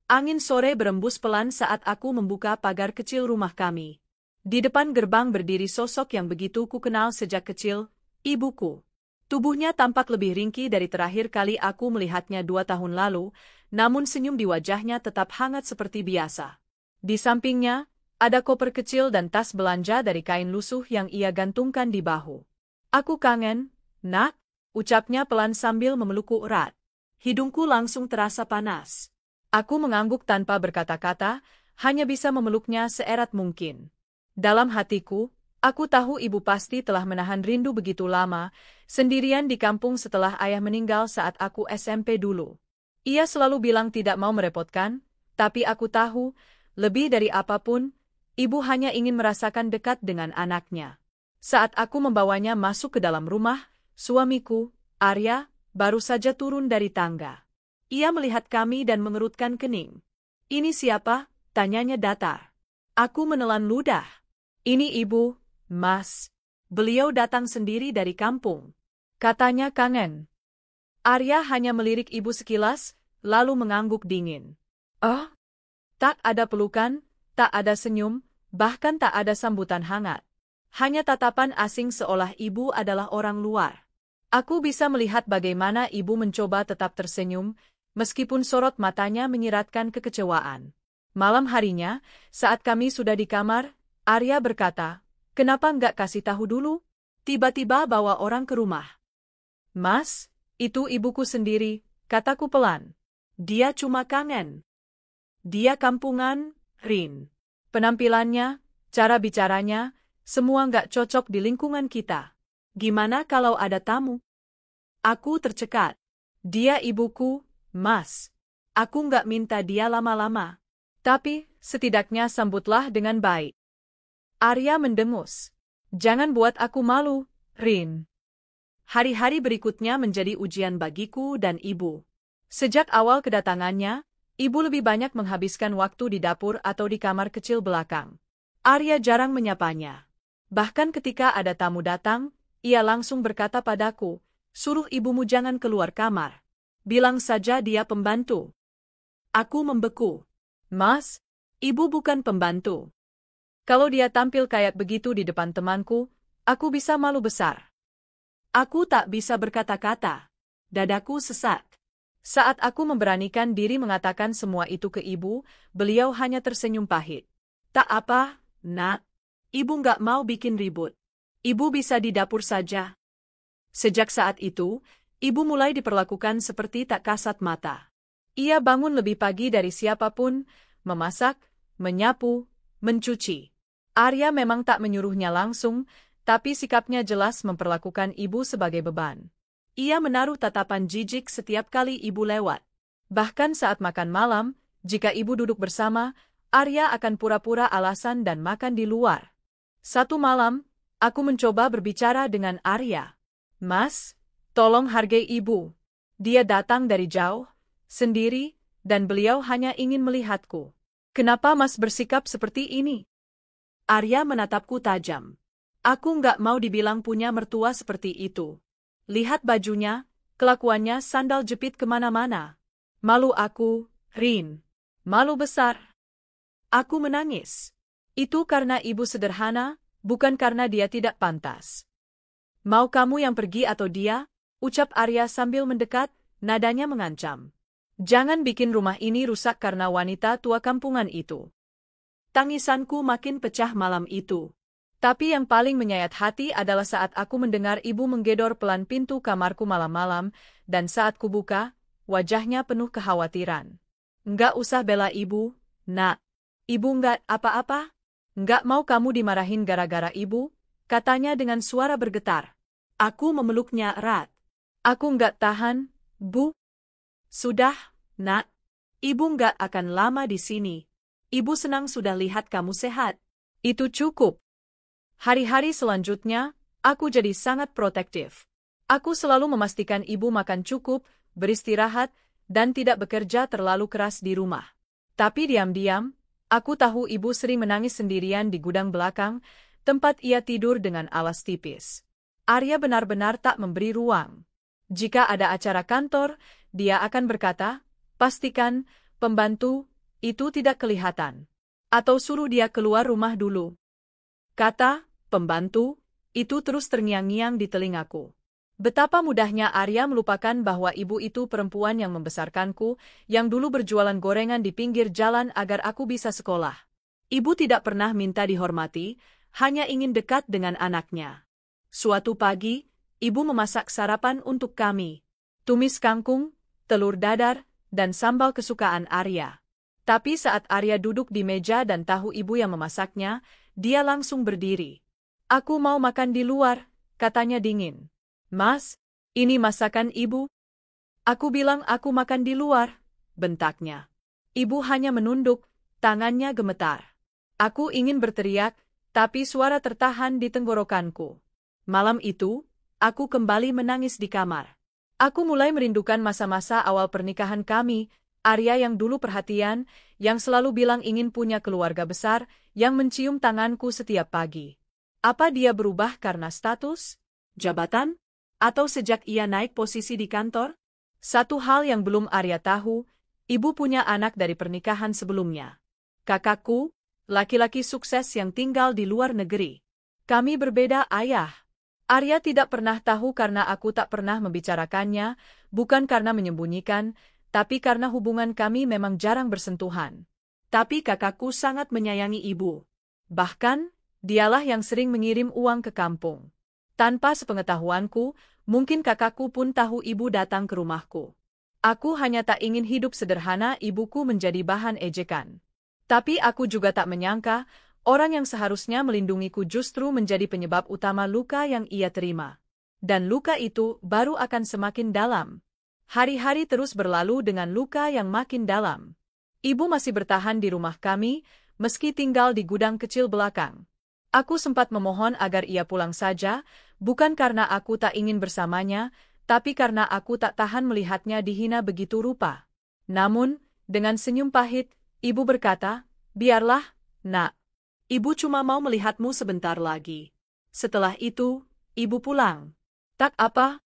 Angin sore berembus pelan saat aku membuka pagar kecil rumah kami. Di depan gerbang berdiri sosok yang begitu kukenal sejak kecil, ibuku. Tubuhnya tampak lebih ringkih dari terakhir kali aku melihatnya 2 tahun lalu, namun senyum di wajahnya tetap hangat seperti biasa. Di sampingnya, ada koper kecil dan tas belanja dari kain lusuh yang ia gantungkan di bahu. Aku kangen, nak, ucapnya pelan sambil memelukku erat. Hidungku langsung terasa panas. Aku mengangguk tanpa berkata-kata, hanya bisa memeluknya seerat mungkin. Dalam hatiku, aku tahu ibu pasti telah menahan rindu begitu lama, sendirian di kampung setelah ayah meninggal saat aku SMP dulu. Ia selalu bilang tidak mau merepotkan, tapi aku tahu, lebih dari apapun, ibu hanya ingin merasakan dekat dengan anaknya. Saat aku membawanya masuk ke dalam rumah, suamiku, Arya, baru saja turun dari tangga. Ia melihat kami dan mengerutkan kening. "Ini siapa?" tanyanya datar. Aku menelan ludah. "Ini ibu, Mas. Beliau datang sendiri dari kampung," katanya kangen. Arya hanya melirik ibu sekilas, lalu mengangguk dingin. "Oh?" Tak ada pelukan, tak ada senyum, bahkan tak ada sambutan hangat. Hanya tatapan asing seolah ibu adalah orang luar. Aku bisa melihat bagaimana ibu mencoba tetap tersenyum, meskipun sorot matanya menyiratkan kekecewaan. Malam harinya, saat kami sudah di kamar, Arya berkata, "Kenapa nggak kasih tahu dulu? Tiba-tiba bawa orang ke rumah." "Mas, itu ibuku sendiri," kataku pelan. "Dia cuma kangen. Dia kampungan, Rin. Penampilannya, cara bicaranya, semua nggak cocok di lingkungan kita. Gimana kalau ada tamu?" Aku tercekat. "Dia ibuku, Mas. Aku nggak minta dia lama-lama. Tapi, setidaknya sambutlah dengan baik." Arya mendengus. "Jangan buat aku malu, Rin." Hari-hari berikutnya menjadi ujian bagiku dan ibu. Sejak awal kedatangannya, ibu lebih banyak menghabiskan waktu di dapur atau di kamar kecil belakang. Arya jarang menyapanya. Bahkan ketika ada tamu datang, ia langsung berkata padaku, "Suruh ibumu jangan keluar kamar. Bilang saja dia pembantu." Aku membeku. "Mas, ibu bukan pembantu. Kalau dia tampil kayak begitu di depan temanku, aku bisa malu besar." Aku tak bisa berkata-kata. Dadaku sesak. Saat aku memberanikan diri mengatakan semua itu ke ibu, beliau hanya tersenyum pahit. "Tak apa, nak. Ibu nggak mau bikin ribut. Ibu bisa di dapur saja." Sejak saat itu, ibu mulai diperlakukan seperti tak kasat mata. Ia bangun lebih pagi dari siapapun, memasak, menyapu, mencuci. Arya memang tak menyuruhnya langsung, tapi sikapnya jelas memperlakukan ibu sebagai beban. Ia menaruh tatapan jijik setiap kali ibu lewat. Bahkan saat makan malam, jika ibu duduk bersama, Arya akan pura-pura alasan dan makan di luar. Satu malam, aku mencoba berbicara dengan Arya. "Mas, tolong hargai ibu. Dia datang dari jauh, sendiri, dan beliau hanya ingin melihatku. Kenapa Mas bersikap seperti ini?" Arya menatapku tajam. Aku nggak mau dibilang punya mertua seperti itu. Lihat bajunya, kelakuannya sandal jepit kemana-mana. Malu aku, Rin. Malu besar. Aku menangis. Itu karena ibu sederhana, bukan karena dia tidak pantas. "Mau kamu yang pergi atau dia?" ucap Arya sambil mendekat, nadanya mengancam. "Jangan bikin rumah ini rusak karena wanita tua kampungan itu." Tangisanku makin pecah malam itu. Tapi yang paling menyayat hati adalah saat aku mendengar ibu menggedor pelan pintu kamarku malam-malam, dan saat kubuka, wajahnya penuh kekhawatiran. "Nggak usah bela ibu, nak. Ibu nggak apa-apa. Nggak mau kamu dimarahin gara-gara ibu," katanya dengan suara bergetar. Aku memeluknya erat. "Aku nggak tahan, Bu." "Sudah, nak. Ibu nggak akan lama di sini. Ibu senang sudah lihat kamu sehat. Itu cukup." Hari-hari selanjutnya, aku jadi sangat protektif. Aku selalu memastikan ibu makan cukup, beristirahat, dan tidak bekerja terlalu keras di rumah. Tapi diam-diam, aku tahu ibu sering menangis sendirian di gudang belakang, tempat ia tidur dengan alas tipis. Arya benar-benar tak memberi ruang. Jika ada acara kantor, dia akan berkata, "Pastikan, pembantu, itu tidak kelihatan. Atau suruh dia keluar rumah dulu. Kata pembantu itu terus terngiang-ngiang di telingaku. Betapa mudahnya Arya melupakan bahwa ibu itu perempuan yang membesarkanku, yang dulu berjualan gorengan di pinggir jalan agar aku bisa sekolah. Ibu tidak pernah minta dihormati, hanya ingin dekat dengan anaknya. Suatu pagi, ibu memasak sarapan untuk kami. Tumis kangkung, telur dadar, dan sambal kesukaan Arya. Tapi saat Arya duduk di meja dan tahu ibu yang memasaknya, dia langsung berdiri. Aku mau makan di luar, katanya dingin. Mas, ini masakan ibu? Aku bilang aku makan di luar, bentaknya. Ibu hanya menunduk, tangannya gemetar. Aku ingin berteriak, tapi suara tertahan di tenggorokanku. Malam itu, aku kembali menangis di kamar. Aku mulai merindukan masa-masa awal pernikahan kami, Arya yang dulu perhatian, yang selalu bilang ingin punya keluarga besar, yang mencium tanganku setiap pagi. Apa dia berubah karena status, jabatan, atau sejak ia naik posisi di kantor? Satu hal yang belum Arya tahu, ibu punya anak dari pernikahan sebelumnya. Kakakku, laki-laki sukses yang tinggal di luar negeri. Kami berbeda ayah. Arya tidak pernah tahu karena aku tak pernah membicarakannya, bukan karena menyembunyikan, tapi karena hubungan kami memang jarang bersentuhan. Tapi kakakku sangat menyayangi ibu. Bahkan, dialah yang sering mengirim uang ke kampung. Tanpa sepengetahuanku, mungkin kakakku pun tahu ibu datang ke rumahku. Aku hanya tak ingin hidup sederhana ibuku menjadi bahan ejekan. Tapi aku juga tak menyangka, orang yang seharusnya melindungiku justru menjadi penyebab utama luka yang ia terima. Dan luka itu baru akan semakin dalam. Hari-hari terus berlalu dengan luka yang makin dalam. Ibu masih bertahan di rumah kami, meski tinggal di gudang kecil belakang. Aku sempat memohon agar ia pulang saja, bukan karena aku tak ingin bersamanya, tapi karena aku tak tahan melihatnya dihina begitu rupa. Namun, dengan senyum pahit, ibu berkata, "Biarlah, nak. Ibu cuma mau melihatmu sebentar lagi." Setelah itu, ibu pulang. Tak apa.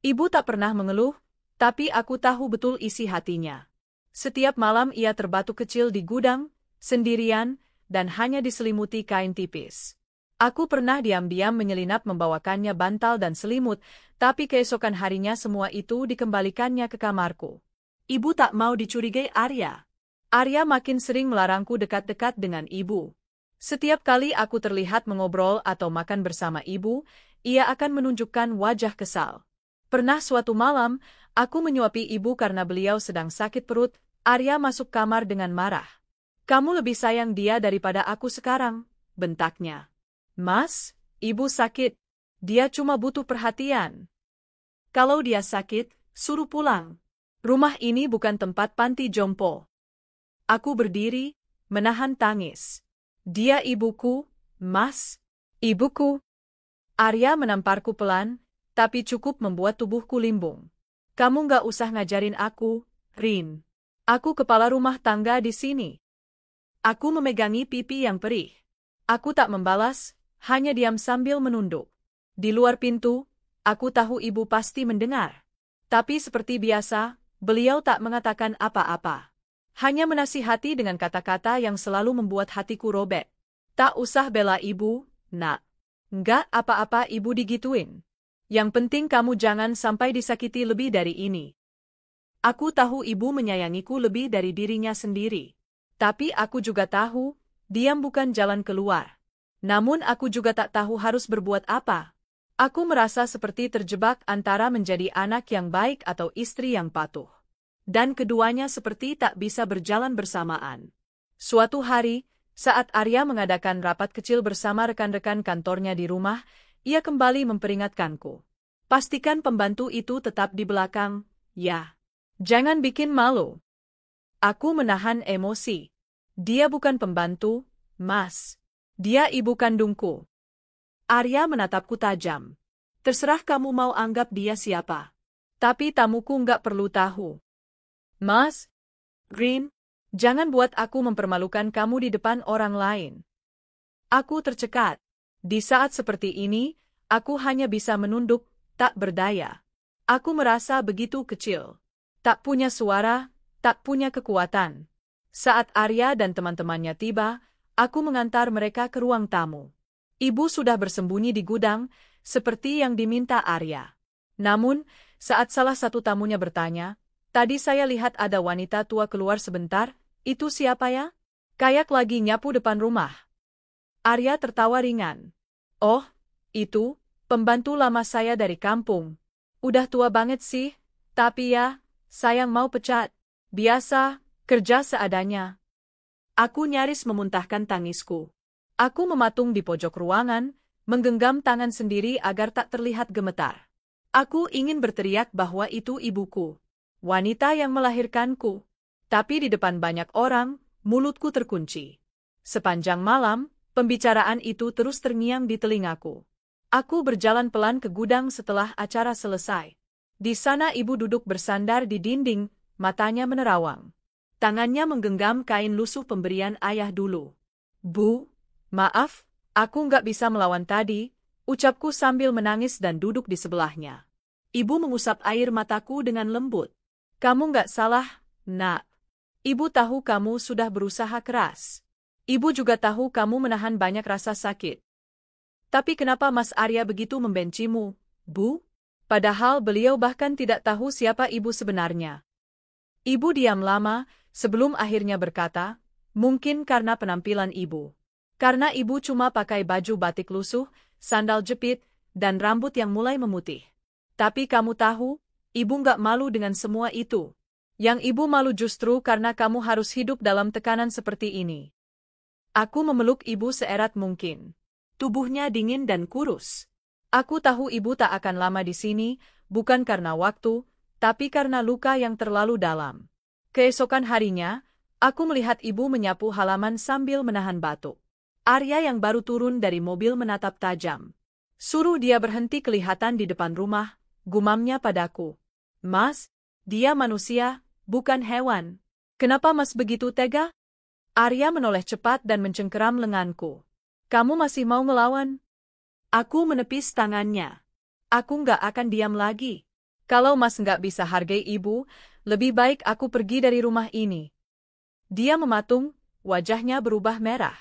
Ibu tak pernah mengeluh, tapi aku tahu betul isi hatinya. Setiap malam ia terbatuk kecil di gudang, sendirian, dan hanya diselimuti kain tipis. Aku pernah diam-diam menyelinap membawakannya bantal dan selimut, tapi keesokan harinya semua itu dikembalikannya ke kamarku. Ibu tak mau dicurigai Arya. Arya makin sering melarangku dekat-dekat dengan ibu. Setiap kali aku terlihat mengobrol atau makan bersama ibu, ia akan menunjukkan wajah kesal. Pernah suatu malam, aku menyuapi ibu karena beliau sedang sakit perut. Arya masuk kamar dengan marah. "Kamu lebih sayang dia daripada aku sekarang," bentaknya. "Mas, ibu sakit. Dia cuma butuh perhatian. Kalau dia sakit, suruh pulang. Rumah ini bukan tempat panti jompo." Aku berdiri, menahan tangis. "Dia ibuku, Mas. Ibuku." Arya menamparku pelan, tapi cukup membuat tubuhku limbung. "Kamu nggak usah ngajarin aku, Rin. Aku kepala rumah tangga di sini." Aku memegangi pipi yang perih. Aku tak membalas, hanya diam sambil menunduk. Di luar pintu, aku tahu ibu pasti mendengar. Tapi seperti biasa, beliau tak mengatakan apa-apa. Hanya menasihati dengan kata-kata yang selalu membuat hatiku robek. "Tak usah bela ibu, nak. Nggak apa-apa ibu digituin. Yang penting kamu jangan sampai disakiti lebih dari ini." Aku tahu ibu menyayangiku lebih dari dirinya sendiri. Tapi aku juga tahu, diam bukan jalan keluar. Namun aku juga tak tahu harus berbuat apa. Aku merasa seperti terjebak antara menjadi anak yang baik atau istri yang patuh. Dan keduanya seperti tak bisa berjalan bersamaan. Suatu hari, saat Arya mengadakan rapat kecil bersama rekan-rekan kantornya di rumah, ia kembali memperingatkanku. "Pastikan pembantu itu tetap di belakang, ya. Jangan bikin malu." Aku menahan emosi. "Dia bukan pembantu, Mas. Dia ibu kandungku." Arya menatapku tajam. "Terserah kamu mau anggap dia siapa. Tapi tamuku nggak perlu tahu." "Mas, Rin, jangan buat aku mempermalukan kamu di depan orang lain." Aku tercekat. Di saat seperti ini, aku hanya bisa menunduk, tak berdaya. Aku merasa begitu kecil. Tak punya suara, tak punya kekuatan. Saat Arya dan teman-temannya tiba, aku mengantar mereka ke ruang tamu. Ibu sudah bersembunyi di gudang, seperti yang diminta Arya. Namun, saat salah satu tamunya bertanya, "Tadi saya lihat ada wanita tua keluar sebentar, itu siapa ya?" "Kayak lagi nyapu depan rumah." Arya tertawa ringan. "Oh, itu, pembantu lama saya dari kampung. Udah tua banget sih, tapi ya, sayang mau pecat. Biasa, kerja seadanya." Aku nyaris memuntahkan tangisku. Aku mematung di pojok ruangan, menggenggam tangan sendiri agar tak terlihat gemetar. Aku ingin berteriak bahwa itu ibuku, wanita yang melahirkanku. Tapi di depan banyak orang, mulutku terkunci. Sepanjang malam, pembicaraan itu terus terngiang di telingaku. Aku berjalan pelan ke gudang setelah acara selesai. Di sana ibu duduk bersandar di dinding, matanya menerawang. Tangannya menggenggam kain lusuh pemberian ayah dulu. "Bu, maaf, aku nggak bisa melawan tadi," ucapku sambil menangis dan duduk di sebelahnya. Ibu mengusap air mataku dengan lembut. "Kamu nggak salah, Nak. Ibu tahu kamu sudah berusaha keras. Ibu juga tahu kamu menahan banyak rasa sakit. Tapi kenapa Mas Arya begitu membencimu, Bu? Padahal beliau bahkan tidak tahu siapa ibu sebenarnya." Ibu diam lama, sebelum akhirnya berkata, "Mungkin karena penampilan ibu. Karena ibu cuma pakai baju batik lusuh, sandal jepit, dan rambut yang mulai memutih. Tapi kamu tahu, ibu nggak malu dengan semua itu. Yang ibu malu justru karena kamu harus hidup dalam tekanan seperti ini." Aku memeluk ibu seerat mungkin. Tubuhnya dingin dan kurus. Aku tahu ibu tak akan lama di sini, bukan karena waktu, tapi karena luka yang terlalu dalam. Keesokan harinya, aku melihat ibu menyapu halaman sambil menahan batuk. Arya yang baru turun dari mobil menatap tajam. "Suruh dia berhenti kelihatan di depan rumah," gumamnya padaku. "Mas, dia manusia, bukan hewan. Kenapa Mas begitu tega?" Arya menoleh cepat dan mencengkeram lenganku. "Kamu masih mau melawan?" Aku menepis tangannya. "Aku nggak akan diam lagi. Kalau Mas nggak bisa hargai ibu, lebih baik aku pergi dari rumah ini." Dia mematung, wajahnya berubah merah.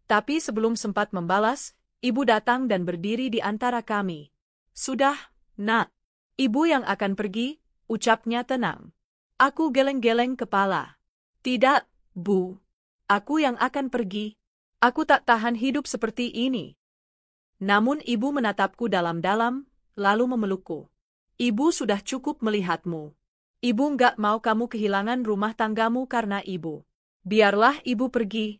Tapi sebelum sempat membalas, ibu datang dan berdiri di antara kami. "Sudah, Nak. Ibu yang akan pergi," ucapnya tenang. Aku geleng-geleng kepala. "Tidak, Bu. Aku yang akan pergi. Aku tak tahan hidup seperti ini." Namun ibu menatapku dalam-dalam, lalu memelukku. "Ibu sudah cukup melihatmu. Ibu nggak mau kamu kehilangan rumah tanggamu karena ibu. Biarlah ibu pergi."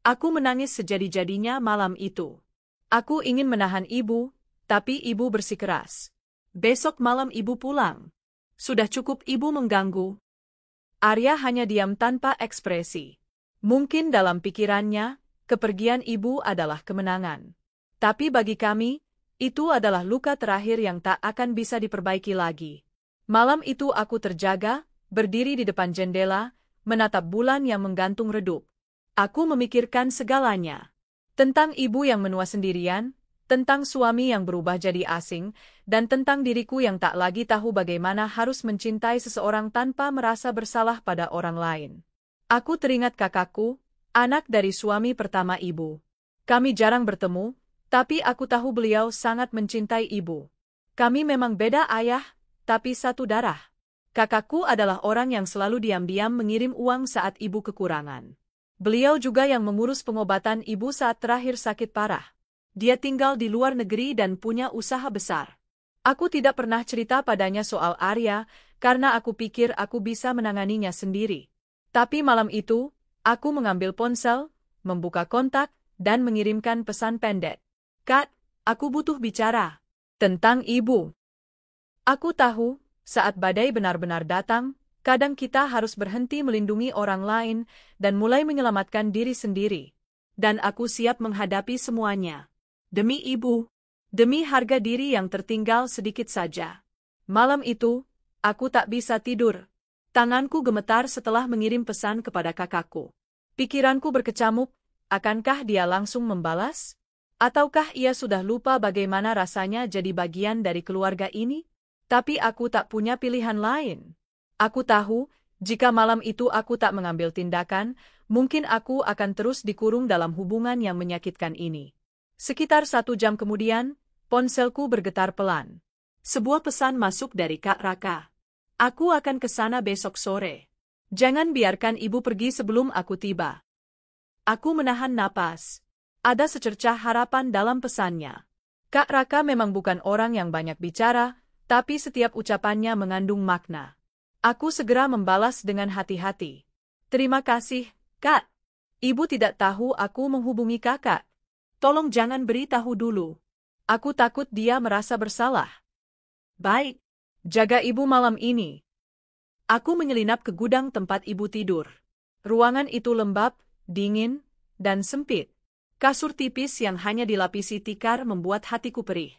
Aku menangis sejadi-jadinya malam itu. Aku ingin menahan ibu, tapi ibu bersikeras. "Besok malam ibu pulang. Sudah cukup ibu mengganggu." Arya hanya diam tanpa ekspresi. Mungkin dalam pikirannya, kepergian ibu adalah kemenangan. Tapi bagi kami, itu adalah luka terakhir yang tak akan bisa diperbaiki lagi. Malam itu aku terjaga, berdiri di depan jendela, menatap bulan yang menggantung redup. Aku memikirkan segalanya. Tentang ibu yang menua sendirian, tentang suami yang berubah jadi asing, dan tentang diriku yang tak lagi tahu bagaimana harus mencintai seseorang tanpa merasa bersalah pada orang lain. Aku teringat kakakku, anak dari suami pertama ibu. Kami jarang bertemu, tapi aku tahu beliau sangat mencintai ibu. Kami memang beda ayah, tapi satu darah. Kakakku adalah orang yang selalu diam-diam mengirim uang saat ibu kekurangan. Beliau juga yang mengurus pengobatan ibu saat terakhir sakit parah. Dia tinggal di luar negeri dan punya usaha besar. Aku tidak pernah cerita padanya soal Arya, karena aku pikir aku bisa menanganinya sendiri. Tapi malam itu, aku mengambil ponsel, membuka kontak, dan mengirimkan pesan pendek. "Kak, aku butuh bicara tentang ibu." Aku tahu, saat badai benar-benar datang, kadang kita harus berhenti melindungi orang lain dan mulai menyelamatkan diri sendiri. Dan aku siap menghadapi semuanya. Demi ibu, demi harga diri yang tertinggal sedikit saja. Malam itu, aku tak bisa tidur. Tanganku gemetar setelah mengirim pesan kepada kakakku. Pikiranku berkecamuk, akankah dia langsung membalas? Ataukah ia sudah lupa bagaimana rasanya jadi bagian dari keluarga ini? Tapi aku tak punya pilihan lain. Aku tahu, Jika malam itu aku tak mengambil tindakan, mungkin aku akan terus dikurung dalam hubungan yang menyakitkan ini. Sekitar 1 jam kemudian, ponselku bergetar pelan. Sebuah pesan masuk dari Kak Raka. Aku akan ke sana besok sore. Jangan biarkan ibu pergi sebelum aku tiba. Aku menahan napas. Ada secercah harapan dalam pesannya. Kak Raka memang bukan orang yang banyak bicara, tapi setiap ucapannya mengandung makna. Aku segera membalas dengan hati-hati. Terima kasih, Kak. Ibu tidak tahu aku menghubungi kakak. Tolong jangan beritahu dulu. Aku takut dia merasa bersalah. Baik. Jaga ibu malam ini. Aku menyelinap ke gudang tempat ibu tidur. Ruangan itu lembab, dingin, dan sempit. Kasur tipis yang hanya dilapisi tikar membuat hatiku perih.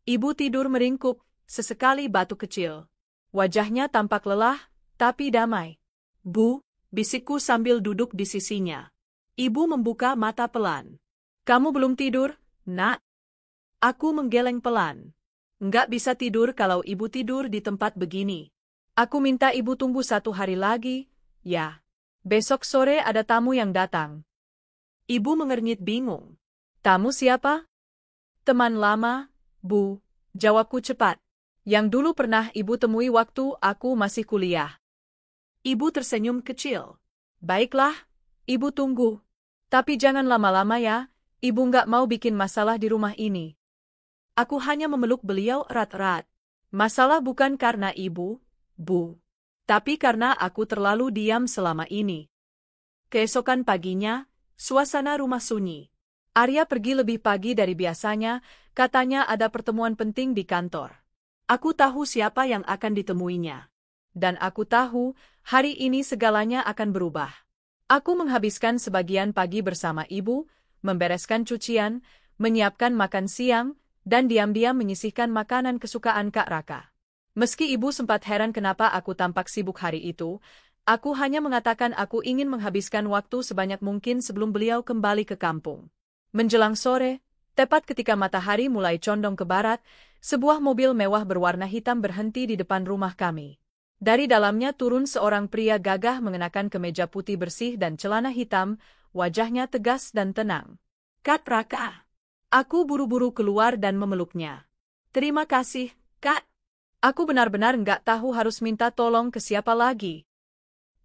Ibu tidur meringkuk, sesekali batuk kecil. Wajahnya tampak lelah, tapi damai. Bu, bisikku sambil duduk di sisinya. Ibu membuka mata pelan. Kamu belum tidur, Nak? Aku menggeleng pelan. Enggak bisa tidur kalau ibu tidur di tempat begini. Aku minta ibu tunggu 1 hari lagi, ya. Besok sore ada tamu yang datang. Ibu mengernyit bingung. Tamu siapa? Teman lama, Bu. Jawabku cepat. Yang dulu pernah ibu temui waktu aku masih kuliah. Ibu tersenyum kecil. Baiklah, ibu tunggu. Tapi jangan lama-lama ya, ibu nggak mau bikin masalah di rumah ini. Aku hanya memeluk beliau erat-erat. Masalah bukan karena ibu, Bu. Tapi karena aku terlalu diam selama ini. Keesokan paginya, suasana rumah sunyi. Arya pergi lebih pagi dari biasanya, katanya ada pertemuan penting di kantor. Aku tahu siapa yang akan ditemuinya. Dan aku tahu, hari ini segalanya akan berubah. Aku menghabiskan sebagian pagi bersama ibu, membereskan cucian, menyiapkan makan siang, dan diam-diam menyisihkan makanan kesukaan Kak Raka. Meski ibu sempat heran kenapa aku tampak sibuk hari itu, aku hanya mengatakan aku ingin menghabiskan waktu sebanyak mungkin sebelum beliau kembali ke kampung. Menjelang sore, tepat ketika matahari mulai condong ke barat, sebuah mobil mewah berwarna hitam berhenti di depan rumah kami. Dari dalamnya turun seorang pria gagah mengenakan kemeja putih bersih dan celana hitam, wajahnya tegas dan tenang. Kak Raka. Aku buru-buru keluar dan memeluknya. Terima kasih, Kak. Aku benar-benar nggak tahu harus minta tolong ke siapa lagi.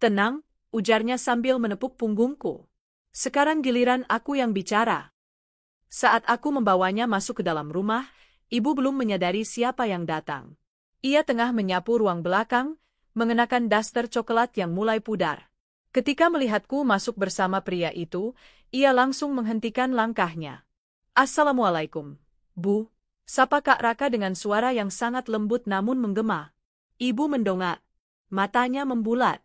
Tenang, ujarnya sambil menepuk punggungku. Sekarang giliran aku yang bicara. Saat aku membawanya masuk ke dalam rumah, ibu belum menyadari siapa yang datang. Ia tengah menyapu ruang belakang, mengenakan daster coklat yang mulai pudar. Ketika melihatku masuk bersama pria itu, ia langsung menghentikan langkahnya. Assalamualaikum, Bu. Sapa Kak Raka dengan suara yang sangat lembut namun menggema. Ibu mendongak. Matanya membulat.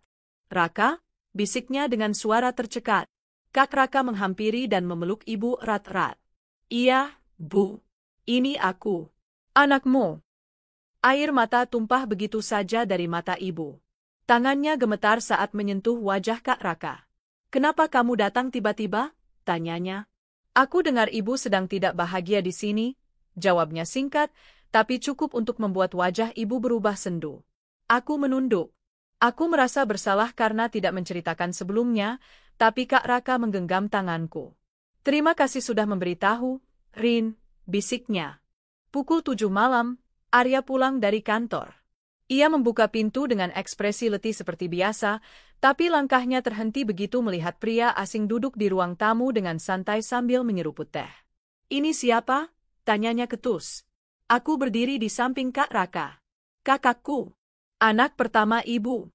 Raka? Bisiknya dengan suara tercekat. Kak Raka menghampiri dan memeluk ibu erat-erat. Iya, Bu. Ini aku. Anakmu. Air mata tumpah begitu saja dari mata ibu. Tangannya gemetar saat menyentuh wajah Kak Raka. Kenapa kamu datang tiba-tiba? Tanyanya. Aku dengar ibu sedang tidak bahagia di sini. Jawabnya singkat, tapi cukup untuk membuat wajah ibu berubah sendu. Aku menunduk. Aku merasa bersalah karena tidak menceritakan sebelumnya, tapi Kak Raka menggenggam tanganku. Terima kasih sudah memberitahu, Rin, bisiknya. Pukul 7 malam, Arya pulang dari kantor. Ia membuka pintu dengan ekspresi letih seperti biasa, tapi langkahnya terhenti begitu melihat pria asing duduk di ruang tamu dengan santai sambil menyeruput teh. Ini siapa? Tanyanya ketus. Aku berdiri di samping Kak Raka. Kakakku. Anak pertama ibu.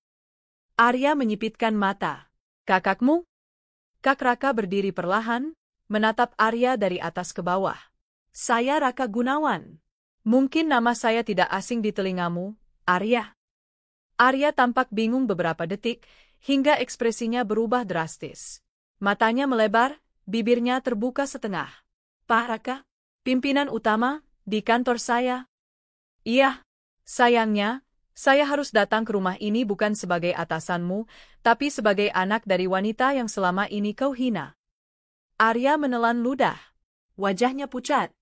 Arya menyipitkan mata. Kakakmu? Kak Raka berdiri perlahan, menatap Arya dari atas ke bawah. Saya Raka Gunawan. Mungkin nama saya tidak asing di telingamu, Arya. Arya tampak bingung beberapa detik, hingga ekspresinya berubah drastis. Matanya melebar, bibirnya terbuka setengah. Pak Raka? Pimpinan utama, di kantor saya? Iya. Sayangnya, saya harus datang ke rumah ini bukan sebagai atasanmu, tapi sebagai anak dari wanita yang selama ini kau hina. Arya menelan ludah. Wajahnya pucat.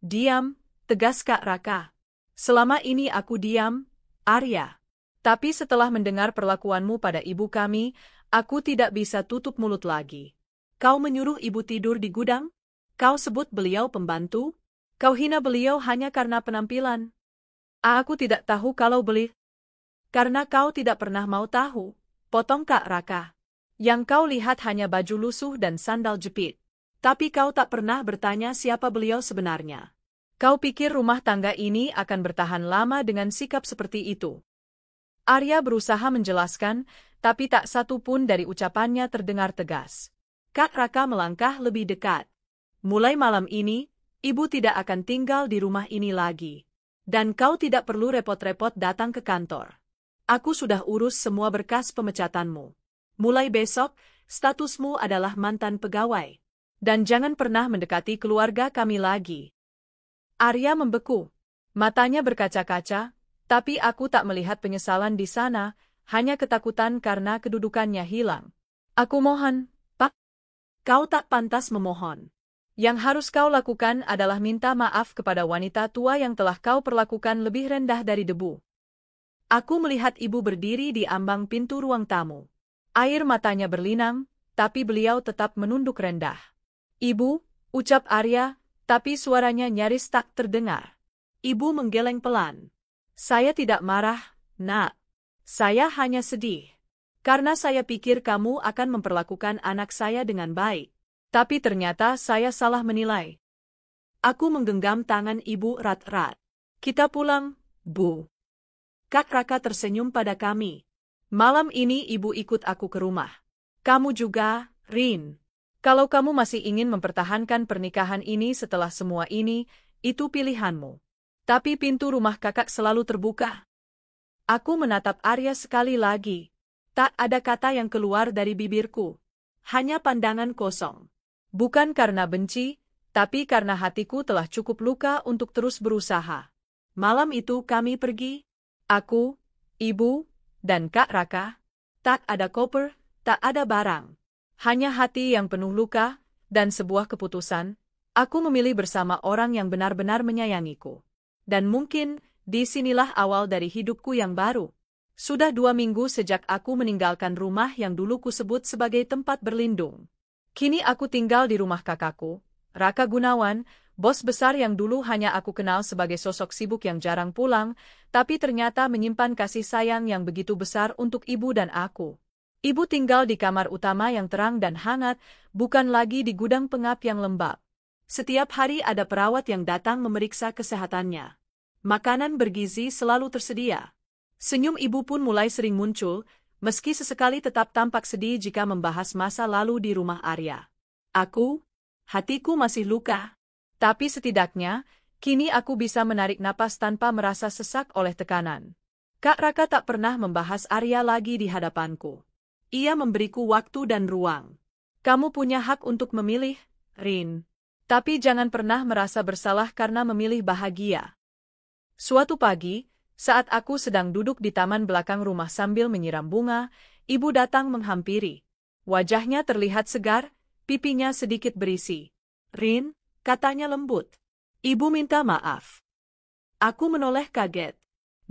Diam, tegas Kak Raka. Selama ini aku diam, Arya. Tapi setelah mendengar perlakuanmu pada ibu kami, aku tidak bisa tutup mulut lagi. Kau menyuruh ibu tidur di gudang? Kau sebut beliau pembantu? Kau hina beliau hanya karena penampilan. Aku tidak tahu kalau beli. Karena kau tidak pernah mau tahu, potong Kak Raka. Yang kau lihat hanya baju lusuh dan sandal jepit. Tapi kau tak pernah bertanya siapa beliau sebenarnya. Kau pikir rumah tangga ini akan bertahan lama dengan sikap seperti itu? Arya berusaha menjelaskan, tapi tak satu pun dari ucapannya terdengar tegas. Kak Raka melangkah lebih dekat. Mulai malam ini, ibu tidak akan tinggal di rumah ini lagi. Dan kau tidak perlu repot-repot datang ke kantor. Aku sudah urus semua berkas pemecatanmu. Mulai besok, statusmu adalah mantan pegawai. Dan jangan pernah mendekati keluarga kami lagi. Arya membeku. Matanya berkaca-kaca. Tapi aku tak melihat penyesalan di sana, hanya ketakutan karena kedudukannya hilang. Aku mohon, Pak. Kau tak pantas memohon. Yang harus kau lakukan adalah minta maaf kepada wanita tua yang telah kau perlakukan lebih rendah dari debu. Aku melihat ibu berdiri di ambang pintu ruang tamu. Air matanya berlinang, tapi beliau tetap menunduk rendah. Ibu, ucap Arya, tapi suaranya nyaris tak terdengar. Ibu menggeleng pelan. Saya tidak marah, Nak. Saya hanya sedih. Karena saya pikir kamu akan memperlakukan anak saya dengan baik. Tapi ternyata saya salah menilai. Aku menggenggam tangan ibu erat-erat. Kita pulang, Bu. Kak Raka tersenyum pada kami. Malam ini ibu ikut aku ke rumah. Kamu juga, Rin. Kalau kamu masih ingin mempertahankan pernikahan ini setelah semua ini, itu pilihanmu. Tapi pintu rumah kakak selalu terbuka. Aku menatap Arya sekali lagi. Tak ada kata yang keluar dari bibirku. Hanya pandangan kosong. Bukan karena benci, tapi karena hatiku telah cukup luka untuk terus berusaha. Malam itu kami pergi. Aku, ibu, dan Kak Raka. Tak ada koper, tak ada barang. Hanya hati yang penuh luka, dan sebuah keputusan. Aku memilih bersama orang yang benar-benar menyayangiku. Dan mungkin, disinilah awal dari hidupku yang baru. Sudah 2 minggu sejak aku meninggalkan rumah yang dulu kusebut sebagai tempat berlindung. Kini aku tinggal di rumah kakakku, Raka Gunawan, bos besar yang dulu hanya aku kenal sebagai sosok sibuk yang jarang pulang, tapi ternyata menyimpan kasih sayang yang begitu besar untuk ibu dan aku. Ibu tinggal di kamar utama yang terang dan hangat, bukan lagi di gudang pengap yang lembab. Setiap hari ada perawat yang datang memeriksa kesehatannya. Makanan bergizi selalu tersedia. Senyum ibu pun mulai sering muncul, meski sesekali tetap tampak sedih jika membahas masa lalu di rumah Arya. Hatiku masih luka. Tapi setidaknya, kini aku bisa menarik napas tanpa merasa sesak oleh tekanan. Kak Raka tak pernah membahas Arya lagi di hadapanku. Ia memberiku waktu dan ruang. Kamu punya hak untuk memilih, Rin. Tapi jangan pernah merasa bersalah karena memilih bahagia. Suatu pagi, saat aku sedang duduk di taman belakang rumah sambil menyiram bunga, ibu datang menghampiri. Wajahnya terlihat segar, pipinya sedikit berisi. Rin, katanya lembut. Ibu minta maaf. Aku menoleh kaget.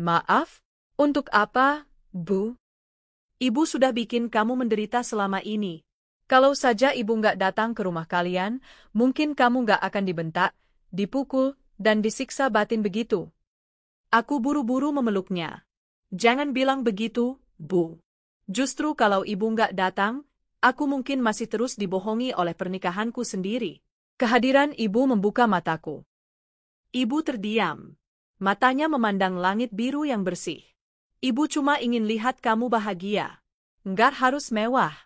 Maaf? Untuk apa, Bu? Ibu sudah bikin kamu menderita selama ini. Kalau saja ibu nggak datang ke rumah kalian, mungkin kamu nggak akan dibentak, dipukul, dan disiksa batin begitu. Aku buru-buru memeluknya. Jangan bilang begitu, Bu. Justru kalau ibu nggak datang, aku mungkin masih terus dibohongi oleh pernikahanku sendiri. Kehadiran ibu membuka mataku. Ibu terdiam. Matanya memandang langit biru yang bersih. Ibu cuma ingin lihat kamu bahagia. Nggak harus mewah.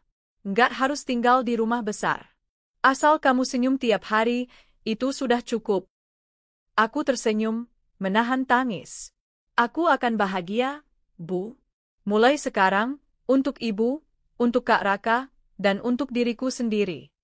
Nggak harus tinggal di rumah besar. Asal kamu senyum tiap hari, itu sudah cukup. Aku tersenyum, menahan tangis. Aku akan bahagia, Bu. Mulai sekarang, untuk ibu, untuk Kak Raka, dan untuk diriku sendiri.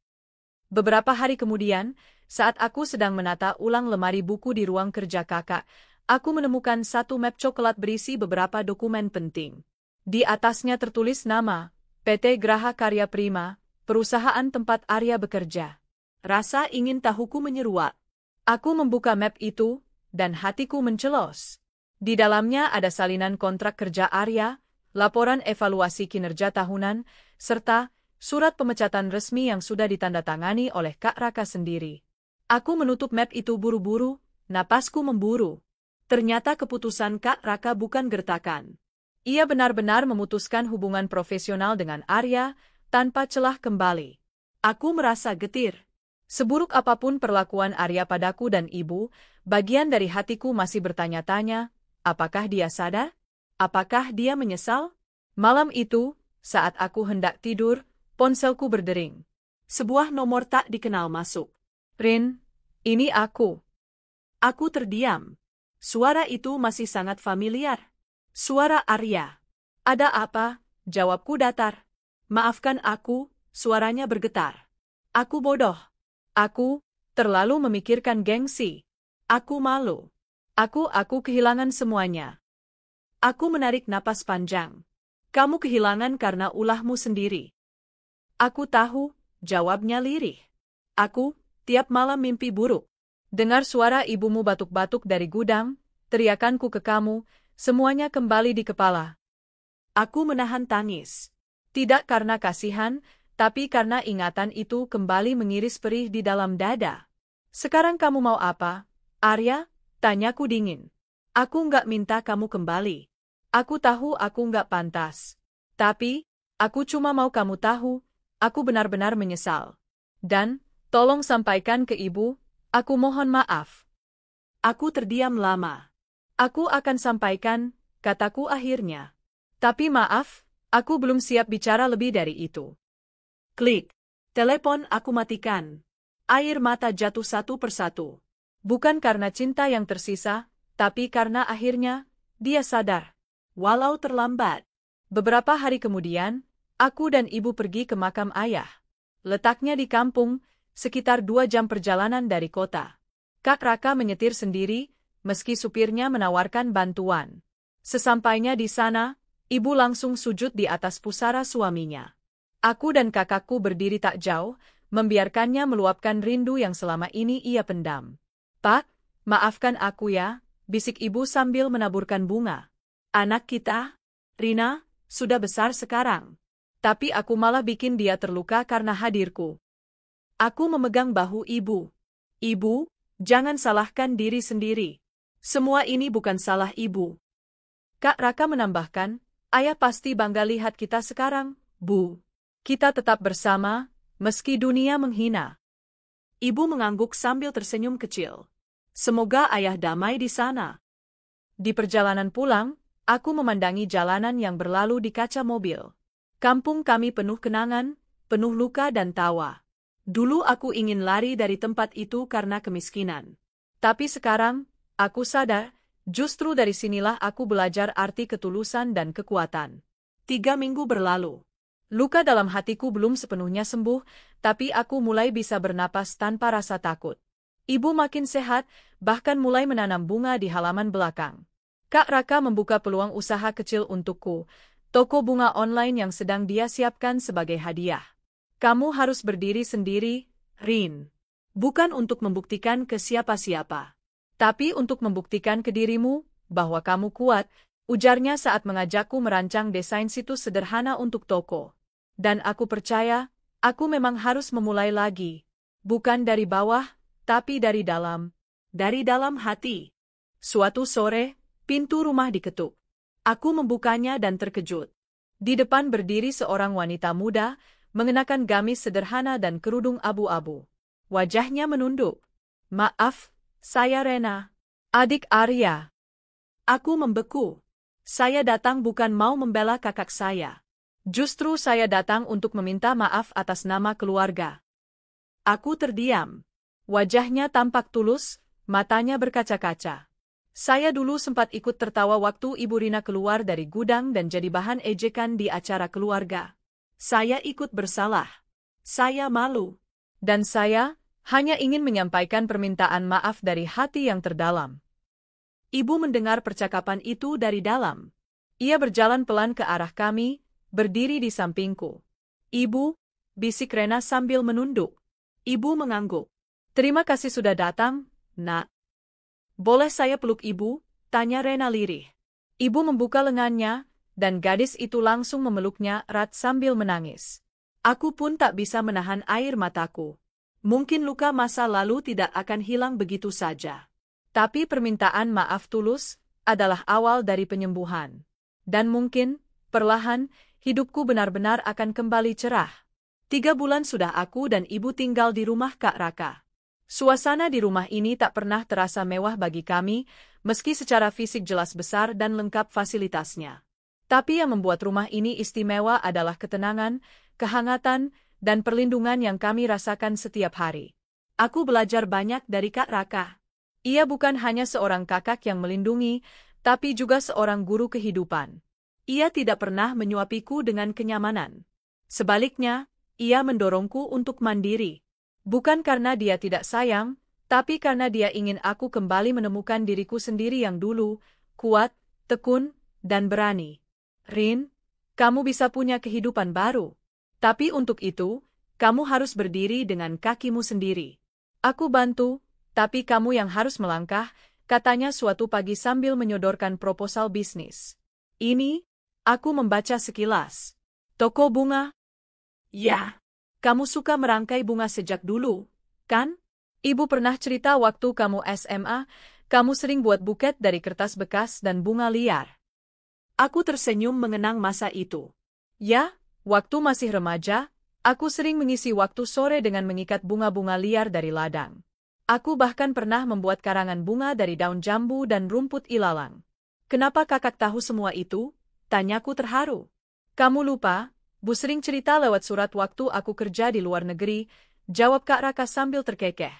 Beberapa hari kemudian, saat aku sedang menata ulang lemari buku di ruang kerja kakak, aku menemukan satu map coklat berisi beberapa dokumen penting. Di atasnya tertulis nama, PT Graha Karya Prima, perusahaan tempat Arya bekerja. Rasa ingin tahuku menyeruak. Aku membuka map itu, dan hatiku mencelos. Di dalamnya ada salinan kontrak kerja Arya, laporan evaluasi kinerja tahunan, serta surat pemecatan resmi yang sudah ditandatangani oleh Kak Raka sendiri. Aku menutup map itu buru-buru, napasku memburu. Ternyata keputusan Kak Raka bukan gertakan. Ia benar-benar memutuskan hubungan profesional dengan Arya, tanpa celah kembali. Aku merasa getir. Seburuk apapun perlakuan Arya padaku dan ibu, bagian dari hatiku masih bertanya-tanya, apakah dia sadar? Apakah dia menyesal? Malam itu, saat aku hendak tidur, ponselku berdering. Sebuah nomor tak dikenal masuk. Rin, ini aku. Aku terdiam. Suara itu masih sangat familiar. Suara Arya. Ada apa? Jawabku datar. Maafkan aku, suaranya bergetar. Aku bodoh. Aku terlalu memikirkan gengsi. Aku malu. Aku kehilangan semuanya. Aku menarik napas panjang. Kamu kehilangan karena ulahmu sendiri. Aku tahu, jawabnya lirih. Aku tiap malam mimpi buruk. Dengar suara ibumu batuk-batuk dari gudang, teriakanku ke kamu, semuanya kembali di kepala. Aku menahan tangis. Tidak karena kasihan, tapi karena ingatan itu kembali mengiris perih di dalam dada. Sekarang kamu mau apa, Arya? Tanyaku dingin. Aku nggak minta kamu kembali. Aku tahu aku nggak pantas. Tapi, aku cuma mau kamu tahu, aku benar-benar menyesal. Dan, tolong sampaikan ke ibu, aku mohon maaf. Aku terdiam lama. Aku akan sampaikan, kataku akhirnya. Tapi maaf, aku belum siap bicara lebih dari itu. Klik. Telepon aku matikan. Air mata jatuh satu persatu. Bukan karena cinta yang tersisa, tapi karena akhirnya, dia sadar. Walau terlambat. Beberapa hari kemudian, aku dan ibu pergi ke makam ayah. Letaknya di kampung, sekitar 2 jam perjalanan dari kota. Kak Raka menyetir sendiri, meski supirnya menawarkan bantuan. Sesampainya di sana, ibu langsung sujud di atas pusara suaminya. Aku dan kakakku berdiri tak jauh, membiarkannya meluapkan rindu yang selama ini ia pendam. Pak, maafkan aku ya, bisik ibu sambil menaburkan bunga. Anak kita, Rina, sudah besar sekarang. Tapi aku malah bikin dia terluka karena hadirku. Aku memegang bahu ibu. Ibu, jangan salahkan diri sendiri. Semua ini bukan salah ibu. Kak Raka menambahkan, ayah pasti bangga lihat kita sekarang, Bu. Kita tetap bersama, meski dunia menghina. Ibu mengangguk sambil tersenyum kecil. Semoga ayah damai di sana. Di perjalanan pulang, aku memandangi jalanan yang berlalu di kaca mobil. Kampung kami penuh kenangan, penuh luka dan tawa. Dulu aku ingin lari dari tempat itu karena kemiskinan. Tapi sekarang, aku sadar, justru dari sinilah aku belajar arti ketulusan dan kekuatan. 3 minggu berlalu. Luka dalam hatiku belum sepenuhnya sembuh, tapi aku mulai bisa bernapas tanpa rasa takut. Ibu makin sehat, bahkan mulai menanam bunga di halaman belakang. Kak Raka membuka peluang usaha kecil untukku, toko bunga online yang sedang dia siapkan sebagai hadiah. Kamu harus berdiri sendiri, Rin. Bukan untuk membuktikan ke siapa-siapa, tapi untuk membuktikan ke dirimu bahwa kamu kuat, ujarnya saat mengajakku merancang desain situs sederhana untuk toko. Dan aku percaya, aku memang harus memulai lagi. Bukan dari bawah, tapi dari dalam. Dari dalam hati. Suatu sore, pintu rumah diketuk. Aku membukanya dan terkejut. Di depan berdiri seorang wanita muda, mengenakan gamis sederhana dan kerudung abu-abu. Wajahnya menunduk. Maaf, saya Rena. Adik Arya. Aku membeku. Saya datang bukan mau membela kakak saya. Justru saya datang untuk meminta maaf atas nama keluarga. Aku terdiam. Wajahnya tampak tulus, matanya berkaca-kaca. Saya dulu sempat ikut tertawa waktu Ibu Rina keluar dari gudang dan jadi bahan ejekan di acara keluarga. Saya ikut bersalah. Saya malu. Dan saya hanya ingin menyampaikan permintaan maaf dari hati yang terdalam. Ibu mendengar percakapan itu dari dalam. Ia berjalan pelan ke arah kami, berdiri di sampingku. Ibu, bisik Rena sambil menunduk. Ibu mengangguk. Terima kasih sudah datang, Nak. Boleh saya peluk ibu? Tanya Rena lirih. Ibu membuka lengannya, dan gadis itu langsung memeluknya erat sambil menangis. Aku pun tak bisa menahan air mataku. Mungkin luka masa lalu tidak akan hilang begitu saja. Tapi permintaan maaf tulus adalah awal dari penyembuhan. Dan mungkin, perlahan, hidupku benar-benar akan kembali cerah. 3 bulan sudah aku dan ibu tinggal di rumah Kak Raka. Suasana di rumah ini tak pernah terasa mewah bagi kami, meski secara fisik jelas besar dan lengkap fasilitasnya. Tapi yang membuat rumah ini istimewa adalah ketenangan, kehangatan, dan perlindungan yang kami rasakan setiap hari. Aku belajar banyak dari Kak Raka. Ia bukan hanya seorang kakak yang melindungi, tapi juga seorang guru kehidupan. Ia tidak pernah menyuapiku dengan kenyamanan. Sebaliknya, ia mendorongku untuk mandiri. Bukan karena dia tidak sayang, tapi karena dia ingin aku kembali menemukan diriku sendiri yang dulu, kuat, tekun, dan berani. Rin, kamu bisa punya kehidupan baru. Tapi untuk itu, kamu harus berdiri dengan kakimu sendiri. Aku bantu, tapi kamu yang harus melangkah, katanya suatu pagi sambil menyodorkan proposal bisnis. Ini, aku membaca sekilas. Toko bunga? Ya. Kamu suka merangkai bunga sejak dulu, kan? Ibu pernah cerita waktu kamu SMA, kamu sering buat buket dari kertas bekas dan bunga liar. Aku tersenyum mengenang masa itu. Ya, waktu masih remaja, aku sering mengisi waktu sore dengan mengikat bunga-bunga liar dari ladang. Aku bahkan pernah membuat karangan bunga dari daun jambu dan rumput ilalang. Kenapa kakak tahu semua itu? Tanyaku terharu. Kamu lupa? Bu sering cerita lewat surat waktu aku kerja di luar negeri, jawab Kak Raka sambil terkekeh.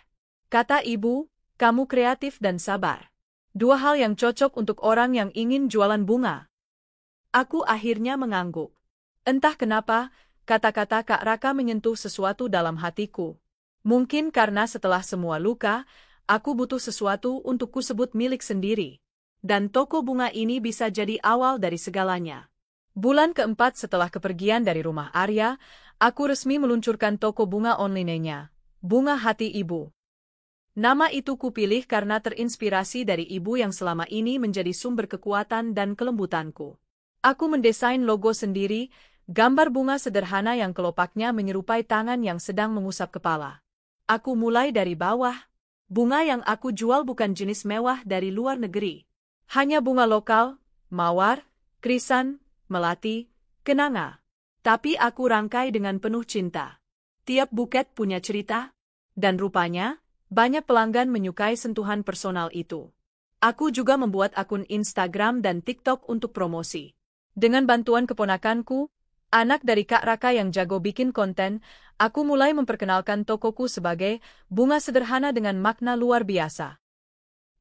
Kata ibu, kamu kreatif dan sabar. 2 hal yang cocok untuk orang yang ingin jualan bunga. Aku akhirnya mengangguk. Entah kenapa, kata-kata Kak Raka menyentuh sesuatu dalam hatiku. Mungkin karena setelah semua luka, aku butuh sesuatu untuk kusebut milik sendiri. Dan toko bunga ini bisa jadi awal dari segalanya. Bulan keempat setelah kepergian dari rumah Arya, aku resmi meluncurkan toko bunga online-nya, Bunga Hati Ibu. Nama itu kupilih karena terinspirasi dari ibu yang selama ini menjadi sumber kekuatan dan kelembutanku. Aku mendesain logo sendiri, gambar bunga sederhana yang kelopaknya menyerupai tangan yang sedang mengusap kepala. Aku mulai dari bawah. Bunga yang aku jual bukan jenis mewah dari luar negeri. Hanya bunga lokal, mawar, krisan, melati, kenanga. Tapi aku rangkai dengan penuh cinta. Tiap buket punya cerita, dan rupanya, banyak pelanggan menyukai sentuhan personal itu. Aku juga membuat akun Instagram dan TikTok untuk promosi. Dengan bantuan keponakanku, anak dari Kak Raka yang jago bikin konten, aku mulai memperkenalkan tokoku sebagai bunga sederhana dengan makna luar biasa.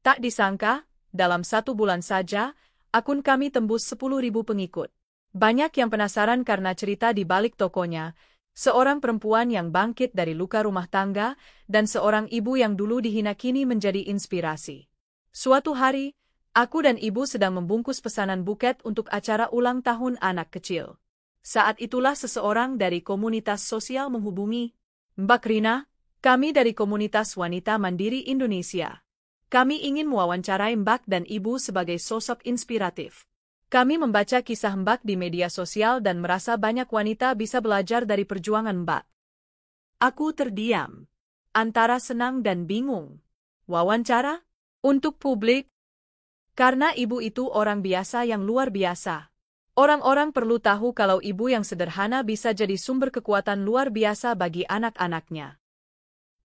Tak disangka, dalam 1 bulan saja, akun kami tembus 10.000 pengikut. Banyak yang penasaran karena cerita di balik tokonya, seorang perempuan yang bangkit dari luka rumah tangga, dan seorang ibu yang dulu dihina kini menjadi inspirasi. Suatu hari, aku dan ibu sedang membungkus pesanan buket untuk acara ulang tahun anak kecil. Saat itulah seseorang dari komunitas sosial menghubungi. Mbak Rina, kami dari komunitas wanita mandiri Indonesia. Kami ingin mewawancarai Mbak dan Ibu sebagai sosok inspiratif. Kami membaca kisah Mbak di media sosial dan merasa banyak wanita bisa belajar dari perjuangan Mbak. Aku terdiam, antara senang dan bingung. Wawancara? Untuk publik? Karena ibu itu orang biasa yang luar biasa. Orang-orang perlu tahu kalau ibu yang sederhana bisa jadi sumber kekuatan luar biasa bagi anak-anaknya.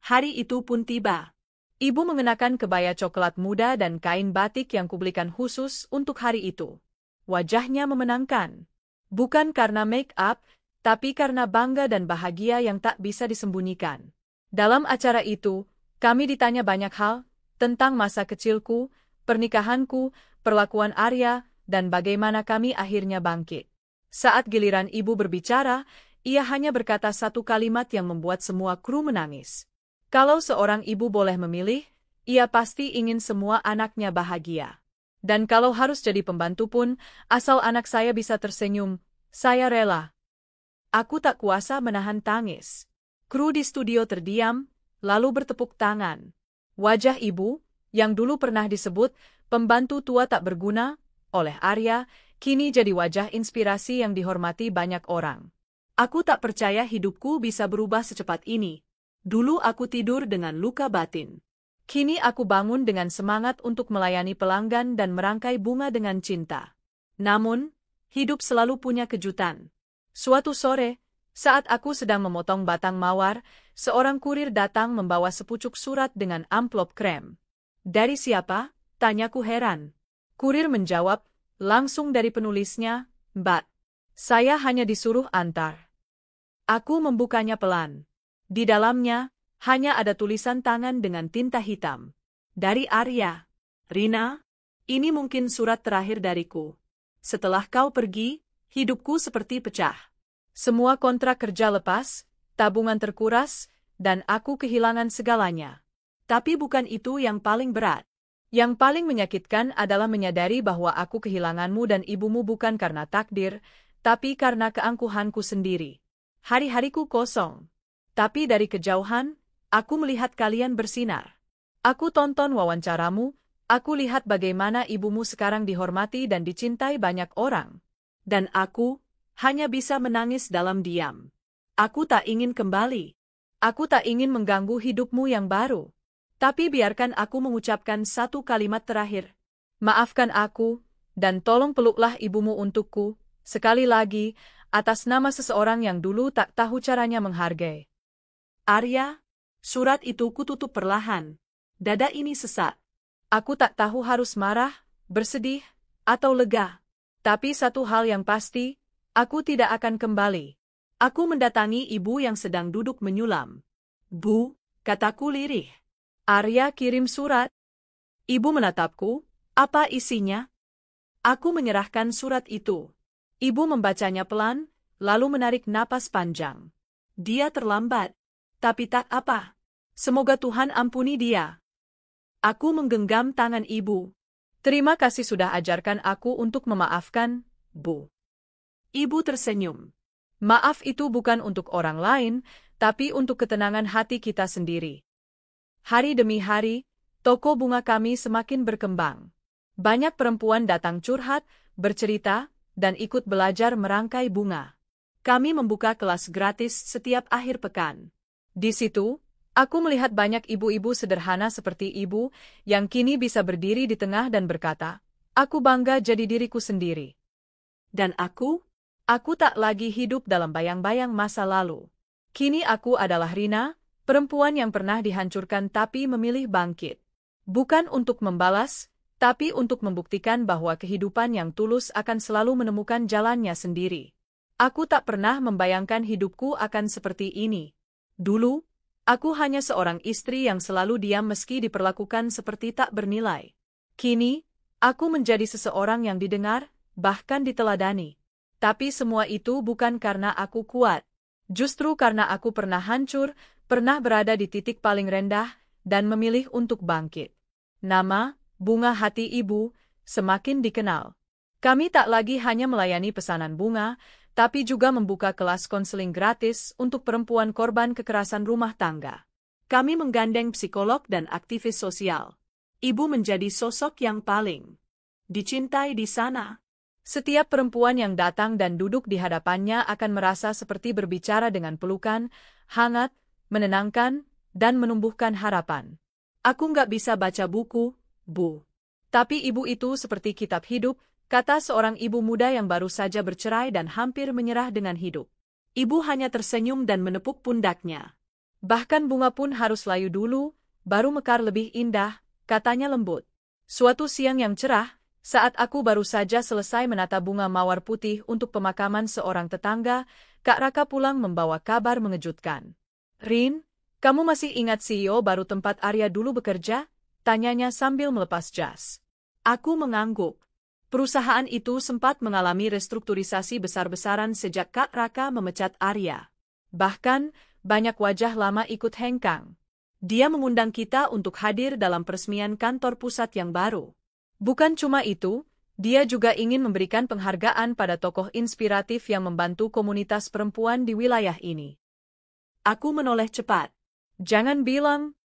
Hari itu pun tiba. Ibu mengenakan kebaya coklat muda dan kain batik yang kubelikan khusus untuk hari itu. Wajahnya memenangkan. Bukan karena make up, tapi karena bangga dan bahagia yang tak bisa disembunyikan. Dalam acara itu, kami ditanya banyak hal, tentang masa kecilku, pernikahanku, perlakuan Arya, dan bagaimana kami akhirnya bangkit. Saat giliran ibu berbicara, ia hanya berkata satu kalimat yang membuat semua kru menangis. Kalau seorang ibu boleh memilih, ia pasti ingin semua anaknya bahagia. Dan kalau harus jadi pembantu pun, asal anak saya bisa tersenyum, saya rela. Aku tak kuasa menahan tangis. Kru di studio terdiam, lalu bertepuk tangan. Wajah ibu, yang dulu pernah disebut pembantu tua tak berguna oleh Arya, kini jadi wajah inspirasi yang dihormati banyak orang. Aku tak percaya hidupku bisa berubah secepat ini. Dulu aku tidur dengan luka batin. Kini aku bangun dengan semangat untuk melayani pelanggan dan merangkai bunga dengan cinta. Namun, hidup selalu punya kejutan. Suatu sore, saat aku sedang memotong batang mawar, seorang kurir datang membawa sepucuk surat dengan amplop krem. Dari siapa? Tanyaku heran. Kurir menjawab, langsung dari penulisnya, Mbak. Saya hanya disuruh antar. Aku membukanya pelan. Di dalamnya, hanya ada tulisan tangan dengan tinta hitam. Dari Arya. Rina, ini mungkin surat terakhir dariku. Setelah kau pergi, hidupku seperti pecah. Semua kontrak kerja lepas, tabungan terkuras, dan aku kehilangan segalanya. Tapi bukan itu yang paling berat. Yang paling menyakitkan adalah menyadari bahwa aku kehilanganmu dan ibumu bukan karena takdir, tapi karena keangkuhanku sendiri. Hari-hariku kosong. Tapi dari kejauhan, aku melihat kalian bersinar. Aku tonton wawancaramu, aku lihat bagaimana ibumu sekarang dihormati dan dicintai banyak orang. Dan aku hanya bisa menangis dalam diam. Aku tak ingin kembali. Aku tak ingin mengganggu hidupmu yang baru. Tapi biarkan aku mengucapkan satu kalimat terakhir. Maafkan aku, dan tolong peluklah ibumu untukku, sekali lagi, atas nama seseorang yang dulu tak tahu caranya menghargai. Arya, surat itu kututup perlahan. Dada ini sesak. Aku tak tahu harus marah, bersedih, atau lega. Tapi satu hal yang pasti, aku tidak akan kembali. Aku mendatangi ibu yang sedang duduk menyulam. Bu, kataku lirih. Arya kirim surat. Ibu menatapku, apa isinya? Aku menyerahkan surat itu. Ibu membacanya pelan, lalu menarik napas panjang. Dia terlambat. Tapi tak apa. Semoga Tuhan ampuni dia. Aku menggenggam tangan ibu. Terima kasih sudah ajarkan aku untuk memaafkan, Bu. Ibu tersenyum. Maaf itu bukan untuk orang lain, tapi untuk ketenangan hati kita sendiri. Hari demi hari, toko bunga kami semakin berkembang. Banyak perempuan datang curhat, bercerita, dan ikut belajar merangkai bunga. Kami membuka kelas gratis setiap akhir pekan. Di situ, aku melihat banyak ibu-ibu sederhana seperti ibu, yang kini bisa berdiri di tengah dan berkata, aku bangga jadi diriku sendiri. Dan aku tak lagi hidup dalam bayang-bayang masa lalu. Kini aku adalah Rina, perempuan yang pernah dihancurkan tapi memilih bangkit. Bukan untuk membalas, tapi untuk membuktikan bahwa kehidupan yang tulus akan selalu menemukan jalannya sendiri. Aku tak pernah membayangkan hidupku akan seperti ini. Dulu, aku hanya seorang istri yang selalu diam meski diperlakukan seperti tak bernilai. Kini, aku menjadi seseorang yang didengar, bahkan diteladani. Tapi semua itu bukan karena aku kuat. Justru karena aku pernah hancur, pernah berada di titik paling rendah, dan memilih untuk bangkit. Nama, Bunga Hati Ibu, semakin dikenal. Kami tak lagi hanya melayani pesanan bunga, tapi juga membuka kelas konseling gratis untuk perempuan korban kekerasan rumah tangga. Kami menggandeng psikolog dan aktivis sosial. Ibu menjadi sosok yang paling dicintai di sana. Setiap perempuan yang datang dan duduk di hadapannya akan merasa seperti berbicara dengan pelukan, hangat, menenangkan, dan menumbuhkan harapan. Aku nggak bisa baca buku, Bu. Tapi ibu itu seperti kitab hidup, kata seorang ibu muda yang baru saja bercerai dan hampir menyerah dengan hidup. Ibu hanya tersenyum dan menepuk pundaknya. Bahkan bunga pun harus layu dulu, baru mekar lebih indah, katanya lembut. Suatu siang yang cerah, saat aku baru saja selesai menata bunga mawar putih untuk pemakaman seorang tetangga, Kak Raka pulang membawa kabar mengejutkan. Rin, kamu masih ingat CEO baru tempat Arya dulu bekerja? Tanyanya sambil melepas jas. Aku mengangguk. Perusahaan itu sempat mengalami restrukturisasi besar-besaran sejak Kak Raka memecat Arya. Bahkan, banyak wajah lama ikut hengkang. Dia mengundang kita untuk hadir dalam peresmian kantor pusat yang baru. Bukan cuma itu, dia juga ingin memberikan penghargaan pada tokoh inspiratif yang membantu komunitas perempuan di wilayah ini. Aku menoleh cepat. Jangan bilang.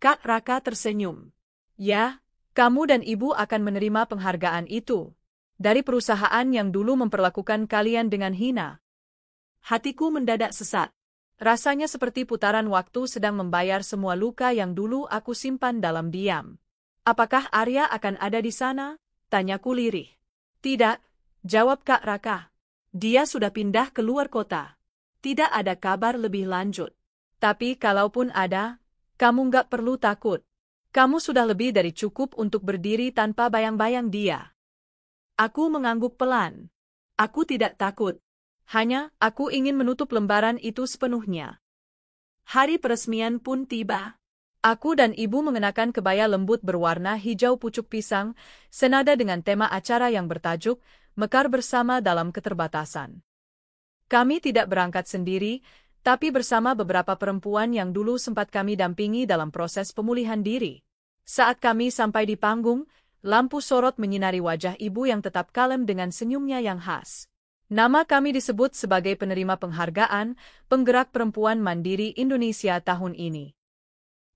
Kak Raka tersenyum. Ya, kamu dan ibu akan menerima penghargaan itu. Dari perusahaan yang dulu memperlakukan kalian dengan hina. Hatiku mendadak sesat. Rasanya seperti putaran waktu sedang membayar semua luka yang dulu aku simpan dalam diam. Apakah Arya akan ada di sana? Tanyaku lirih. Tidak, jawab Kak Raka. Dia sudah pindah ke luar kota. Tidak ada kabar lebih lanjut. Tapi kalaupun ada, kamu nggak perlu takut. Kamu sudah lebih dari cukup untuk berdiri tanpa bayang-bayang dia. Aku mengangguk pelan. Aku tidak takut. Hanya, aku ingin menutup lembaran itu sepenuhnya. Hari peresmian pun tiba. Aku dan ibu mengenakan kebaya lembut berwarna hijau pucuk pisang, senada dengan tema acara yang bertajuk, Mekar Bersama dalam Keterbatasan. Kami tidak berangkat sendiri, tapi bersama beberapa perempuan yang dulu sempat kami dampingi dalam proses pemulihan diri. Saat kami sampai di panggung, lampu sorot menyinari wajah ibu yang tetap kalem dengan senyumnya yang khas. Nama kami disebut sebagai penerima penghargaan, Penggerak Perempuan Mandiri Indonesia tahun ini.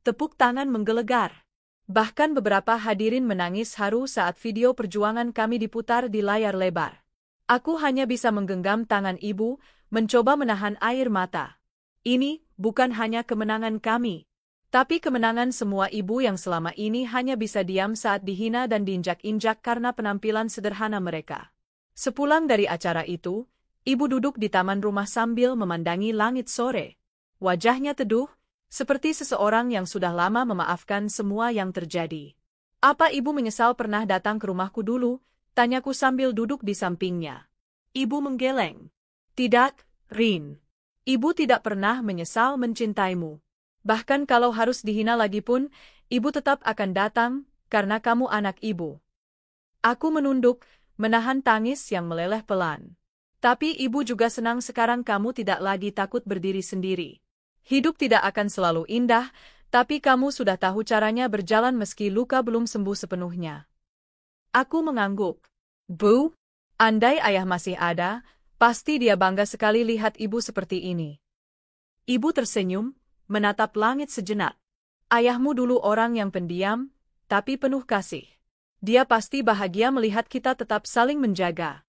Tepuk tangan menggelegar. Bahkan beberapa hadirin menangis haru saat video perjuangan kami diputar di layar lebar. Aku hanya bisa menggenggam tangan ibu, mencoba menahan air mata. Ini bukan hanya kemenangan kami, tapi kemenangan semua ibu yang selama ini hanya bisa diam saat dihina dan diinjak-injak karena penampilan sederhana mereka. Sepulang dari acara itu, ibu duduk di taman rumah sambil memandangi langit sore. Wajahnya teduh, seperti seseorang yang sudah lama memaafkan semua yang terjadi. Apa ibu menyesal pernah datang ke rumahku dulu? Tanyaku sambil duduk di sampingnya. Ibu menggeleng. Tidak, Rin. Ibu tidak pernah menyesal mencintaimu. Bahkan kalau harus dihina lagi pun, ibu tetap akan datang, karena kamu anak ibu. Aku menunduk, menahan tangis yang meleleh pelan. Tapi ibu juga senang sekarang kamu tidak lagi takut berdiri sendiri. Hidup tidak akan selalu indah, tapi kamu sudah tahu caranya berjalan meski luka belum sembuh sepenuhnya. Aku mengangguk. Bu, andai ayah masih ada, pasti dia bangga sekali lihat ibu seperti ini. Ibu tersenyum, menatap langit sejenak. Ayahmu dulu orang yang pendiam, tapi penuh kasih. Dia pasti bahagia melihat kita tetap saling menjaga.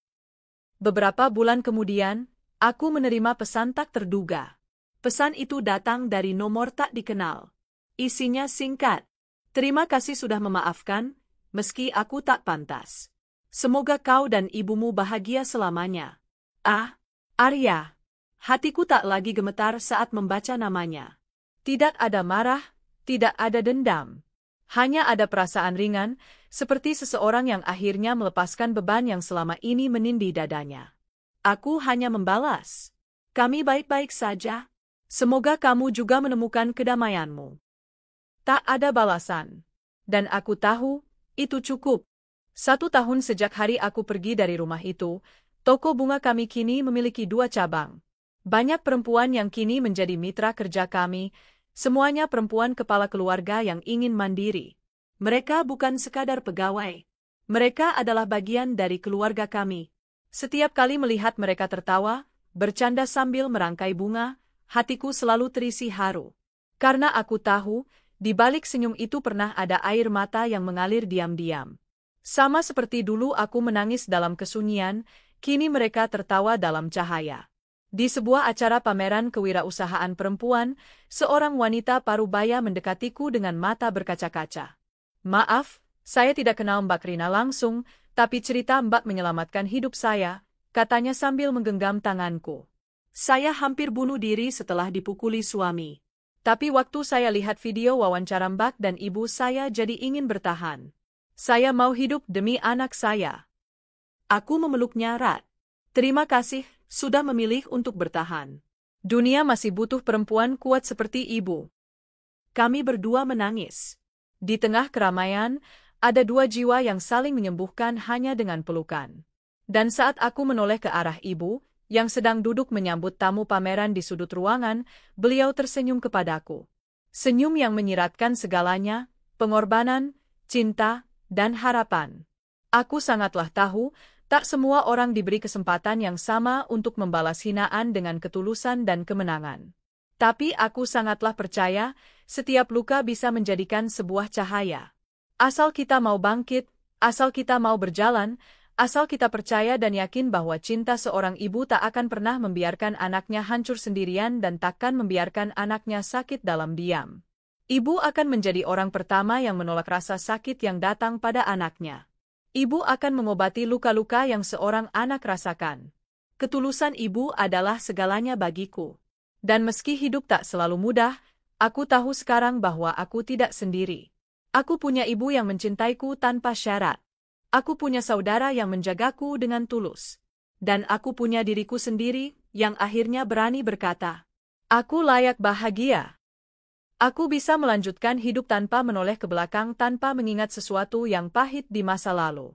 Beberapa bulan kemudian, aku menerima pesan tak terduga. Pesan itu datang dari nomor tak dikenal. Isinya singkat. Terima kasih sudah memaafkan, meski aku tak pantas. Semoga kau dan ibumu bahagia selamanya. Ah, Arya. Hatiku tak lagi gemetar saat membaca namanya. Tidak ada marah, tidak ada dendam. Hanya ada perasaan ringan, seperti seseorang yang akhirnya melepaskan beban yang selama ini menindih dadanya. Aku hanya membalas. Kami baik-baik saja. Semoga kamu juga menemukan kedamaianmu. Tak ada balasan. Dan aku tahu, itu cukup. 1 tahun sejak hari aku pergi dari rumah itu, toko bunga kami kini memiliki 2 cabang. Banyak perempuan yang kini menjadi mitra kerja kami, semuanya perempuan kepala keluarga yang ingin mandiri. Mereka bukan sekadar pegawai. Mereka adalah bagian dari keluarga kami. Setiap kali melihat mereka tertawa, bercanda sambil merangkai bunga, hatiku selalu terisi haru. Karena aku tahu, di balik senyum itu pernah ada air mata yang mengalir diam-diam. Sama seperti dulu aku menangis dalam kesunyian, kini mereka tertawa dalam cahaya. Di sebuah acara pameran kewirausahaan perempuan, seorang wanita parubaya mendekatiku dengan mata berkaca-kaca. Maaf, saya tidak kenal Mbak Rina langsung, tapi cerita Mbak menyelamatkan hidup saya, katanya sambil menggenggam tanganku. Saya hampir bunuh diri setelah dipukuli suami. Tapi waktu saya lihat video wawancara Mbak dan ibu saya jadi ingin bertahan. Saya mau hidup demi anak saya. Aku memeluknya erat. Terima kasih, sudah memilih untuk bertahan. Dunia masih butuh perempuan kuat seperti ibu. Kami berdua menangis. Di tengah keramaian, ada 2 jiwa yang saling menyembuhkan hanya dengan pelukan. Dan saat aku menoleh ke arah ibu, yang sedang duduk menyambut tamu pameran di sudut ruangan, beliau tersenyum kepadaku. Senyum yang menyiratkan segalanya, pengorbanan, cinta, dan harapan. Aku sangatlah tahu, tak semua orang diberi kesempatan yang sama untuk membalas hinaan dengan ketulusan dan kemenangan. Tapi aku sangatlah percaya, setiap luka bisa menjadikan sebuah cahaya. Asal kita mau bangkit, asal kita mau berjalan, asal kita percaya dan yakin bahwa cinta seorang ibu tak akan pernah membiarkan anaknya hancur sendirian dan takkan membiarkan anaknya sakit dalam diam. Ibu akan menjadi orang pertama yang menolak rasa sakit yang datang pada anaknya. Ibu akan mengobati luka-luka yang seorang anak rasakan. Ketulusan ibu adalah segalanya bagiku. Dan meski hidup tak selalu mudah, aku tahu sekarang bahwa aku tidak sendiri. Aku punya ibu yang mencintaiku tanpa syarat. Aku punya saudara yang menjagaku dengan tulus. Dan aku punya diriku sendiri yang akhirnya berani berkata, "Aku layak bahagia." Aku bisa melanjutkan hidup tanpa menoleh ke belakang tanpa mengingat sesuatu yang pahit di masa lalu.